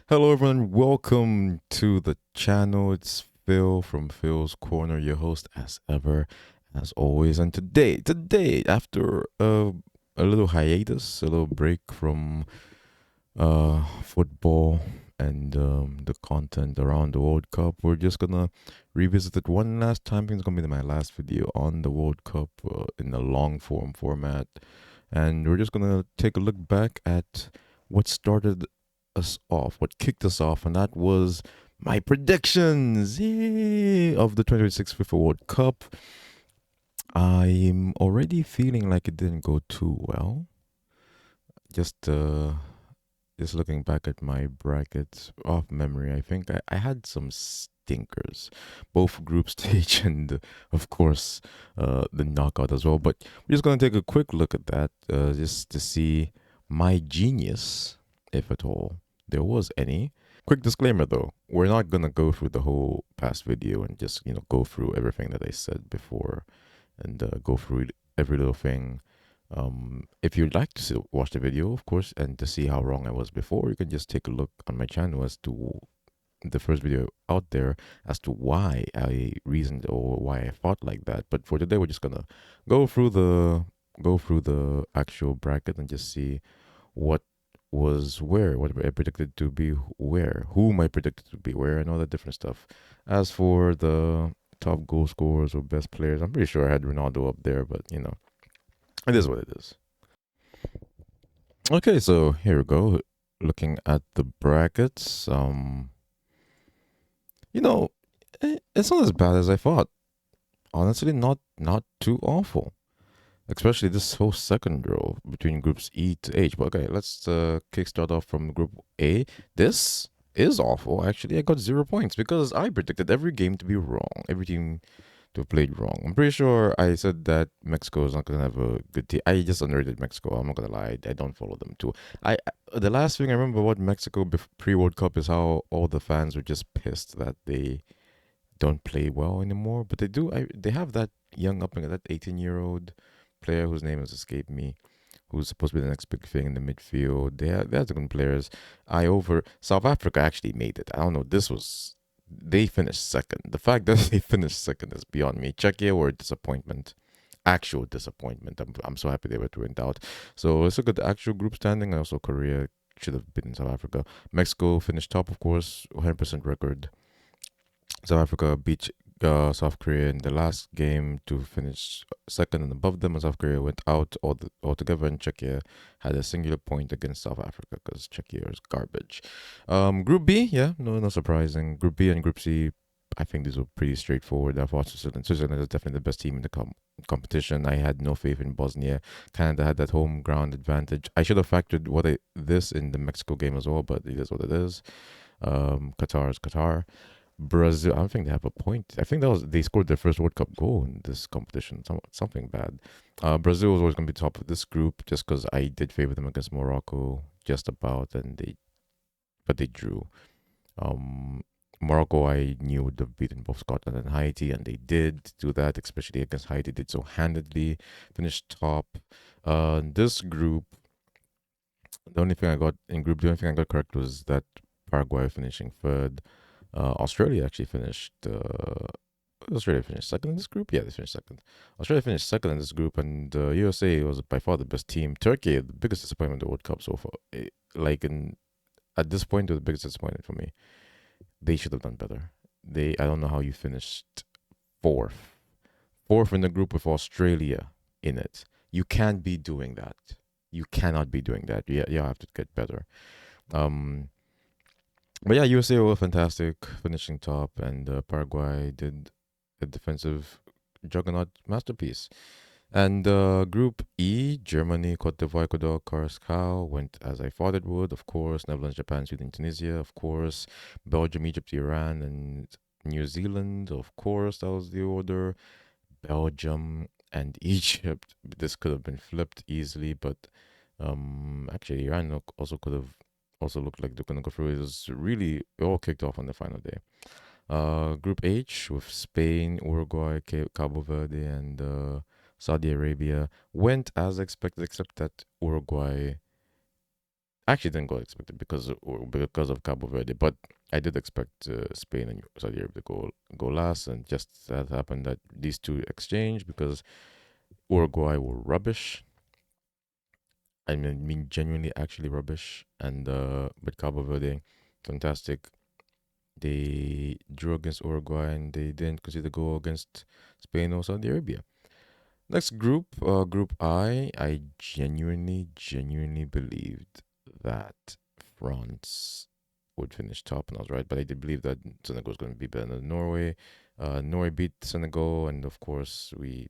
Hello, everyone. Welcome to the channel. It's Phil from Phil's Corner, your host as ever, as always. And today, after a little hiatus, a little break from football and the content around the World Cup, we're just gonna revisit it one last time. I think it's gonna be my last video on the World Cup in the long form format, and we're just gonna take a look back at what started us off, what kicked us off, and that was my predictions of the 2026 FIFA World Cup. I'm already feeling like it didn't go too well. Just just looking back at my brackets off memory, I think I had some stinkers, both group stage and, of course, the knockout as well. But we're just gonna take a quick look at that, just to see my genius, if at all there was any. Quick disclaimer though, we're not gonna go through the whole past video and just go through everything that I said before and go through every little thing. If you'd like to watch the video, of course, and to see how wrong I was before, you can just take a look on my channel as to the first video out there as to why I reasoned or why I thought like that. But for today, we're just gonna go through the actual bracket and just see what was where, what I predicted to be where, whom I predicted to be where, and all that different stuff. As for the top goal scorers or best players, I'm pretty sure I had Ronaldo up there, but it is what it is. Okay, so here we go. Looking at the brackets, you know, it's not as bad as I thought. Honestly, not too awful. Especially this whole second row between groups E to H. But okay, let's kickstart off from Group A. This is awful. Actually, I got 0 points because I predicted every game to be wrong. Every team to have played wrong. I'm pretty sure I said that Mexico is not gonna have a good team. I just underrated Mexico. I'm not gonna lie. I don't follow them too. The last thing I remember about Mexico pre World Cup is how all the fans were just pissed that they don't play well anymore. But they do. They have that young up and that 18-year-old player whose name has escaped me, who's supposed to be the next big thing in the midfield. They have good players. South Africa actually made it. I don't know. They finished second. The fact that they finished second is beyond me. Czechia were a disappointment. Actual disappointment. I'm so happy they were went out. So let's look at the actual group standing. Also, Korea should have been in South Africa. Mexico finished top, of course, 100% record. South Africa beat South Korea in the last game to finish second and above them. And South Korea went out altogether, and Czechia had a singular point against South Africa because Czechia is garbage. Group B, yeah, no surprising. Group B and Group C, I think these were pretty straightforward. I thought Switzerland is definitely the best team in the competition. I had no faith in Bosnia. Canada had that home ground advantage. I should have factored this in the Mexico game as well, but it is what it is. Qatar is Qatar. Brazil, I don't think they have a point. I think they scored their first World Cup goal in this competition. Something bad. Brazil was always going to be top of this group just because I did favor them against Morocco just about, but they drew. Um, Morocco, I knew would have beaten both Scotland and Haiti, and they did do that, especially against Haiti. Did so handedly, finished top. This group, the only thing I got in group, the only thing I got correct was that Paraguay finishing third. Australia actually finished. Australia finished second in this group. Yeah, they finished second. Australia finished second in this group, and USA was by far the best team. Turkey, the biggest disappointment in the World Cup so far. At this point, it was the biggest disappointment for me. They should have done better. I don't know how you finished fourth, fourth in the group with Australia in it. You can't be doing that. You cannot be doing that. Yeah, you have to get better. Um, But yeah, USA were fantastic, finishing top, and Paraguay did a defensive juggernaut masterpiece. And Group E, Germany, Cote d'Ivoire, Ecuador, Curacao went as I thought it would, of course. Netherlands, Japan, Sweden, Tunisia, of course. Belgium, Egypt, Iran, and New Zealand, of course. That was the order. Belgium and Egypt. This could have been flipped easily, but actually, Iran also could have also looked like they're gonna go through. It was really it all kicked off on the final day. Group H with Spain, Uruguay, Cabo Verde, and Saudi Arabia went as expected, except that Uruguay I actually didn't go expected because of Cabo Verde, but I did expect Spain and Saudi Arabia to go last, and just that happened that these two exchanged because Uruguay were rubbish. I mean genuinely actually rubbish, and but Cabo Verde, fantastic. They drew against Uruguay and they didn't concede a goal against Spain or Saudi Arabia. Next group, Group I. I genuinely believed that France would finish top, and I was right. But I did believe that Senegal was going to be better than Norway. Norway beat Senegal, and of course we.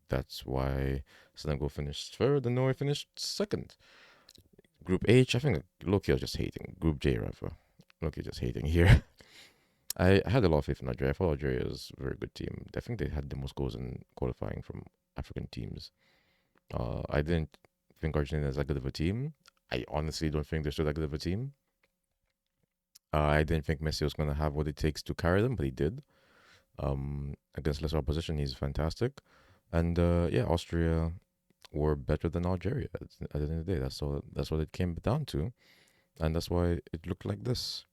That's why Senegal finished third and Norway finished second. Group H, I think Loki was just hating. Group J, rather. Loki just hating here. I had a lot of faith in Algeria. I thought Algeria was a very good team. I think they had the most goals in qualifying from African teams. I didn't think Argentina is that good of a team. I honestly don't think they're still that good of a team. I didn't think Messi was going to have what it takes to carry them, but he did. Against lesser opposition, he's fantastic. And yeah, Austria were better than Algeria at the end of the day. That's what it came down to, and that's why it looked like this.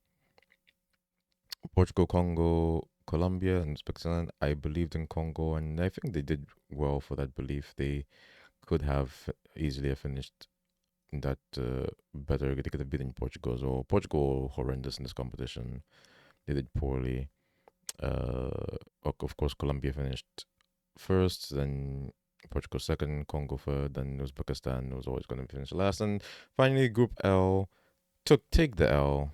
Portugal, Congo, Colombia, and Uzbekistan. I believed in Congo, and I think they did well for that belief. They could have easily have finished that better. They could have beaten Portugal. So Portugal horrendous in this competition. They did poorly. Of course, Colombia finished first, then Portugal second, Congo third, then Uzbekistan was always going to finish last, and finally Group L take the L.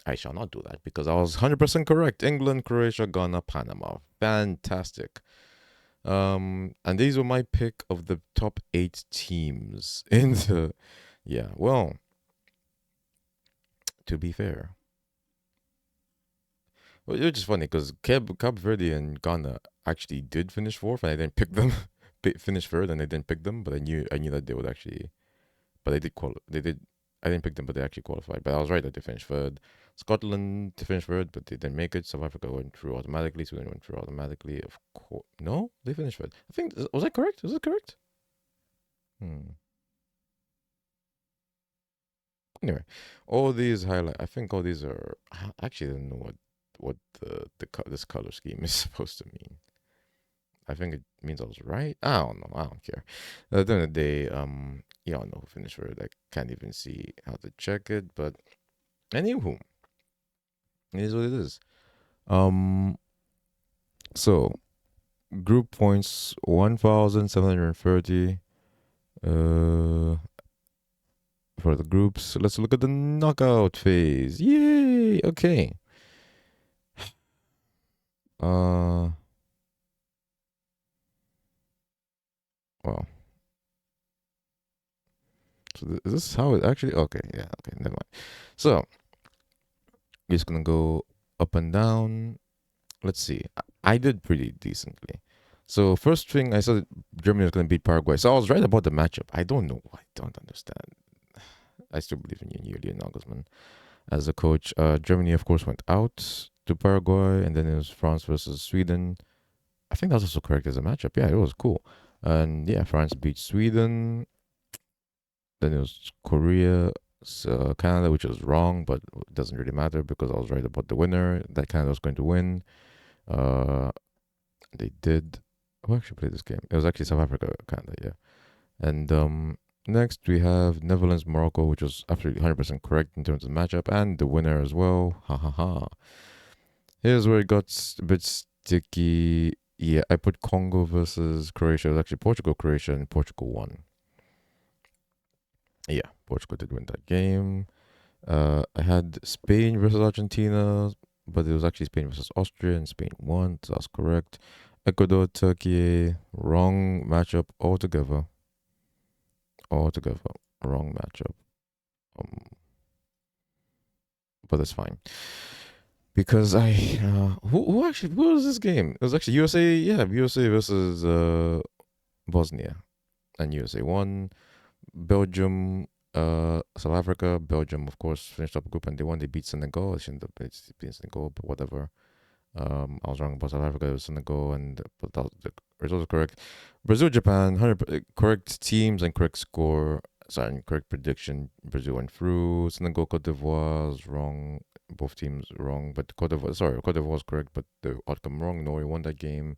I shall not do that because I was 100% correct. England, Croatia, Ghana, Panama. Fantastic. And these were my pick of the top 8 teams in the. Yeah, well, to be fair, well, it's just funny because Cabo Verde and Ghana actually did finish fourth, and I didn't pick them. Finish third, and I didn't pick them, but I knew that they would actually. But they did qualify. They did. I didn't pick them, but they actually qualified. But I was right that they finished third. Scotland finished third, but they didn't make it. South Africa went through automatically. Sweden went through automatically. Of course, no, they finished third. I think was that correct? Was it correct? Hmm. Anyway, all these highlight. I think all these are. I actually don't know what this color scheme is supposed to mean. I think it means I was right. I don't know. I don't care. At the end of the day, you don't know who finished third. I can't even see how to check it. But anywho, it is what it is. Um, so group points 1,730. For the groups, let's look at the knockout phase. Yay! Okay. Uh, well, so is this how it actually? Okay, yeah, okay, never mind. So we're just gonna go up and down. Let's see. I did pretty decently. So first thing I said, Germany was gonna beat Paraguay. So I was right about the matchup. I don't know. I don't understand. I still believe in you, Julian Nagelsmann, as a coach. Germany, of course, went out to Paraguay, and then it was France versus Sweden. I think that was also correct as a matchup. Yeah, it was cool. And yeah, France beat Sweden. Then it was Korea, Canada, which was wrong, but it doesn't really matter because I was right about the winner. That Canada was going to win. Uh, they did. Who actually played this game? It was actually South Africa, Canada, yeah. And next we have Netherlands, Morocco, which was absolutely 100% correct in terms of matchup, and the winner as well. Ha ha ha. Here's where it got a bit sticky. Yeah, I put Congo versus Croatia. It was actually Portugal, Croatia, and Portugal won. Yeah, Portugal did win that game. I had Spain versus Argentina, but it was actually Spain versus Austria, and Spain won, so that's correct. Ecuador, Turkey, wrong matchup altogether. Altogether, wrong matchup. Um, but that's fine because who actually what was this game? It was actually USA. Yeah, USA versus Bosnia, and USA won. Belgium, South Africa. Belgium, of course, finished up a group and they won. They beat Senegal. They shouldn't have beat Senegal, but whatever. I was wrong about South Africa. It was Senegal, and but the results are correct. Brazil, Japan, 100 correct teams and correct score. Sorry, incorrect prediction. Brazil went through. Senegal, Cote d'Ivoire was wrong. Both teams wrong, but Cote d'Ivoire was correct, but the outcome wrong. Norway won that game.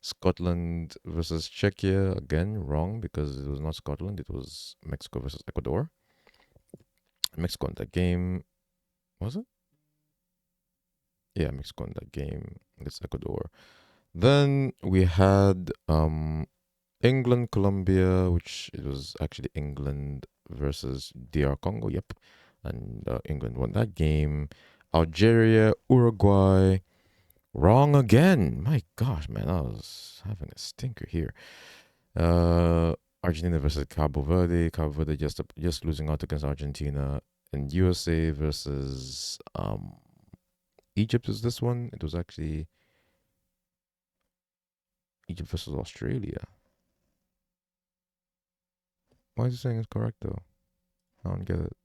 Scotland versus Czechia, again wrong because it was not Scotland, it was Mexico versus Ecuador. Mexico in that game, was it? Yeah, Mexico in that game against Ecuador. Then we had England, Colombia, which it was actually England versus DR Congo. Yep, and England won that game. Algeria, Uruguay, wrong again. My gosh, man, I was having a stinker here. Uh, Argentina versus Cabo Verde. Cabo Verde just losing out against Argentina, and USA versus Egypt is this one. It was actually Egypt versus Australia. Why is it saying it's correct though? I don't get it.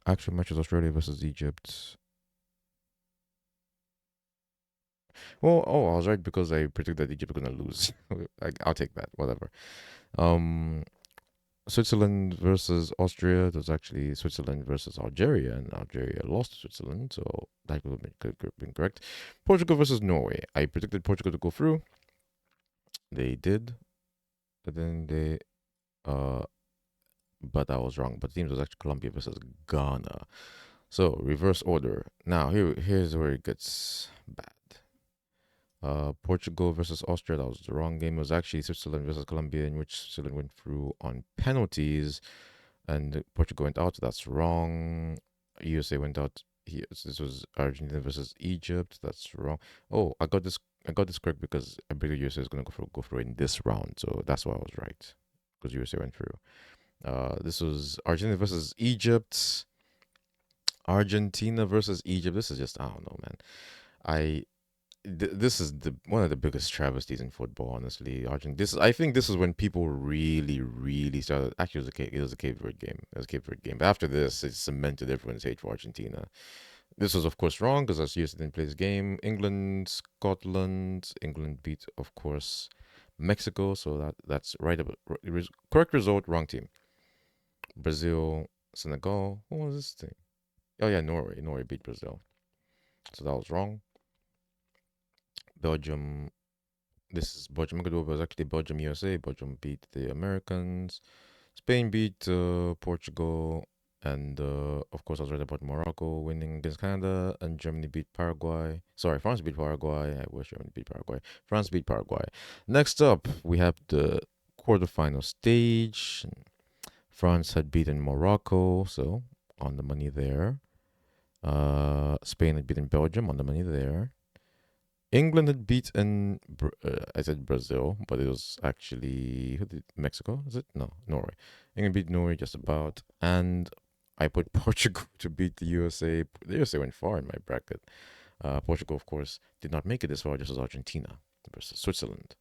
Actual match is Australia versus Egypt. Well, I was right because I predicted that Egypt was gonna lose. I'll take that. Whatever. Um, Switzerland versus Austria. It was actually Switzerland versus Algeria, and Algeria lost to Switzerland, so that could have been correct. Portugal versus Norway. I predicted Portugal to go through. They did, but then uh, but I was wrong. But the team was actually Colombia versus Ghana. So reverse order. Now here's where it gets bad. Portugal versus Austria. That was the wrong game. It was actually Switzerland versus Colombia, in which Switzerland went through on penalties, and Portugal went out. That's wrong. USA went out. Here, this was Argentina versus Egypt. That's wrong. Oh, I got this. I got this correct because I believe USA is gonna go through in this round. So that's why I was right because USA went through. This was Argentina versus Egypt. Argentina versus Egypt. This is just I don't know, man. I this is the one of the biggest travesties in football, honestly. I think this is when people really started. Actually, it was a Cape Verde game. It was a Cape Verde game. But after this, it cemented everyone's hate for Argentina. This was, of course, wrong because as US didn't play this game. England, Scotland. England beat, of course, Mexico. So that's right. Correct result. Wrong team. Brazil, Senegal. What was this thing? Oh yeah, Norway. Norway beat Brazil. So that was wrong. Belgium. This is Belgium. It was actually Belgium, USA. Belgium beat the Americans. Spain beat Portugal. And of course, I was right about Morocco winning against Canada. And Germany beat Paraguay. Sorry, France beat Paraguay. I wish Germany beat Paraguay. France beat Paraguay. Next up, we have the quarterfinal stage. France had beaten Morocco, so on the money there. Spain had beaten Belgium, on the money there. England had beaten, I said Brazil, but it was actually, who did Mexico? Is it? No, Norway. England beat Norway just about. And I put Portugal to beat the USA. The USA went far in my bracket. Portugal, of course, did not make it this far, just as Argentina versus Switzerland.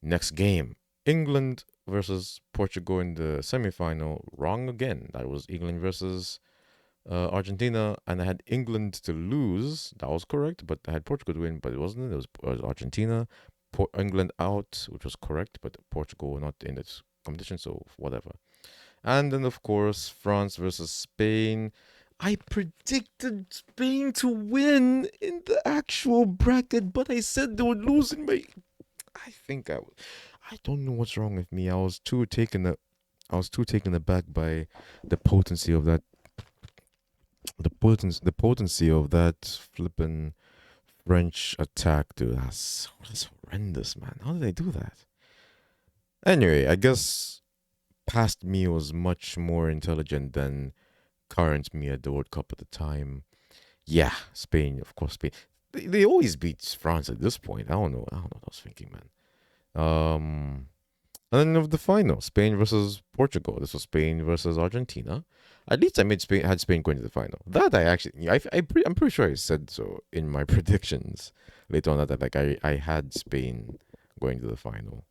Next game, England versus Portugal in the semifinal. Wrong again. That was England versus Argentina, and I had England to lose. That was correct, but I had Portugal to win, but it wasn't. It was Argentina. England out, which was correct, but Portugal not in this competition, so whatever. And then, of course, France versus Spain. I predicted Spain to win in the actual bracket, but I said they would lose in my. I think I don't know what's wrong with me. I was too taken aback by the potency of that the potency of that flippin' French attack, dude. That's horrendous, man. How did they do that? Anyway, I guess past me was much more intelligent than current me at the World Cup at the time. Yeah, Spain, of course, Spain. They always beat France at this point. I don't know what I was thinking, man. And then of the final, Spain versus Portugal. This was Spain versus Argentina. At least I made Spain had Spain going to the final. That I actually, I'm pretty sure I said so in my predictions later on that like I had Spain going to the final.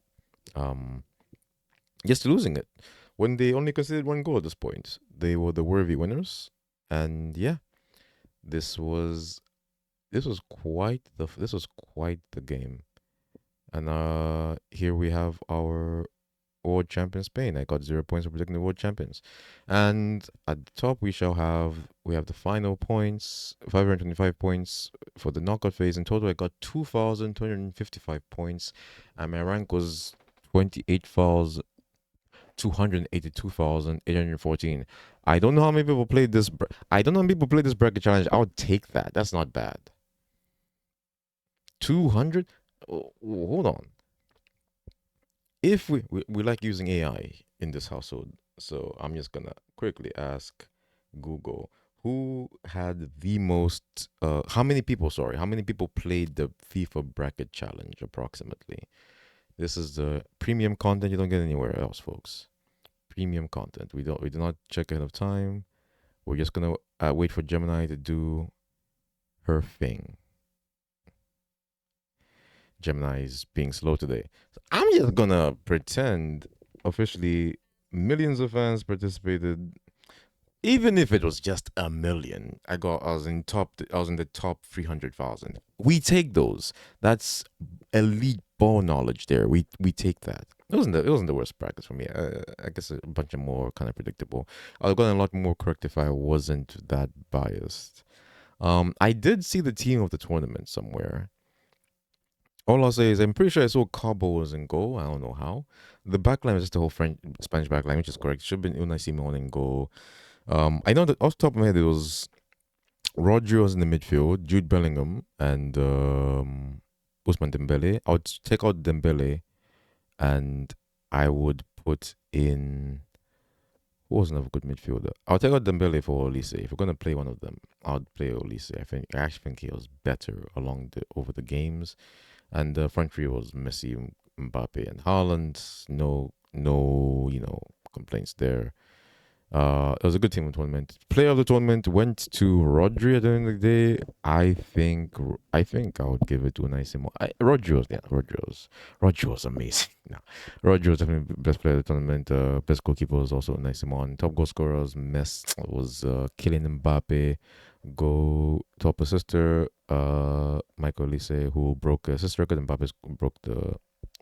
Um, just losing it when they only conceded one goal at this point. They were the worthy winners, and yeah, this was this was quite the game. And here we have our world champion Spain. I got 0 points for predicting the world champions. And at the top, we have the final points, 525 points for the knockout phase. In total, I got 2,255 points, and my rank was 282,814. I don't know how many people played this. I don't know how many people played this bracket challenge. I would take that. That's not bad. 200. Oh, hold on. If we like using AI in this household, so I'm just gonna quickly ask Google who had the most. How many people played the FIFA bracket challenge approximately? This is the premium content you don't get anywhere else, folks. Premium content. We do not check ahead of time. We're just gonna wait for Gemini to do her thing. Gemini is being slow today. So I'm just gonna pretend officially millions of fans participated. Even if it was just a million, I was in the top 300,000. We take those. That's elite ball knowledge there. We take that. It wasn't the worst practice for me. I guess a bunch of more kind of predictable. I'd have gotten a lot more correct if I wasn't that biased. I did see the team of the tournament somewhere. All I'll say is I'm pretty sure I saw Cabo was in goal. I don't know how. The backline was just the whole French Spanish backline, which is correct. Should have been Unai Simon in goal. I know that off the top of my head it was Rodri was in the midfield, Jude Bellingham, and Usman Dembele. I would take out Dembele, and I would put in who was another good midfielder. I'll take out Dembele for Olise. If we're gonna play one of them, I'll play Olise. I actually think he was better over the games. And the front three was Messi, Mbappe, and Haaland. No, complaints there. It was a good team of the tournament. Player of the tournament went to Rodri at the end of the day. I think I would give it to Unai Simon. Rodri was amazing. No, Rodri was definitely best player of the tournament. Best goalkeeper was also Unai Simon. Top goal scorer was Kylian Mbappe. Top assister, Michael Olise, who broke assist record. Mbappe broke the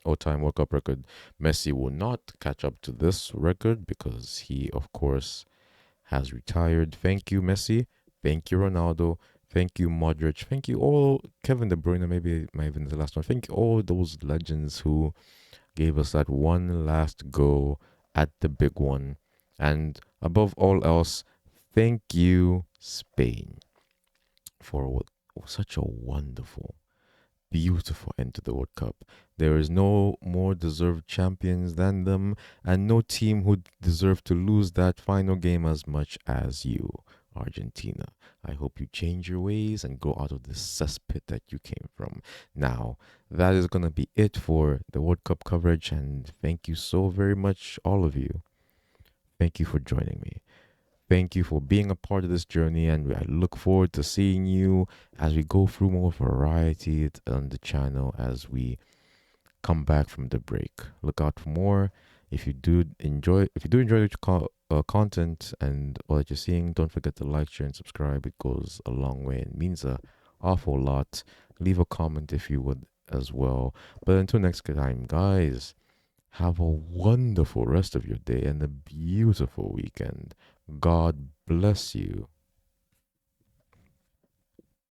all-time World Cup record. Messi will not catch up to this record because he, of course, has retired. Thank you, Messi. Thank you, Ronaldo. Thank you, Modric. Thank you all, Kevin De Bruyne. Maybe might even the last one. Thank you all those legends who gave us that one last go at the big one. And above all else, thank you, Spain, for such a wonderful, beautiful end to the World Cup. There is no more deserved champions than them, and no team who deserve to lose that final game as much as you, Argentina. I hope you change your ways and go out of the cesspit that you came from. Now, that is going to be it for the World Cup coverage, and thank you so very much, all of you. Thank you for joining me. Thank you for being a part of this journey, and I look forward to seeing you as we go through more variety on the channel as we come back from the break. Look out for more. If you do enjoy the content and all that you're seeing, don't forget to like, share, and subscribe. It goes a long way and means an awful lot. Leave a comment if you would as well. But until next time, guys, have a wonderful rest of your day and a beautiful weekend. God bless you.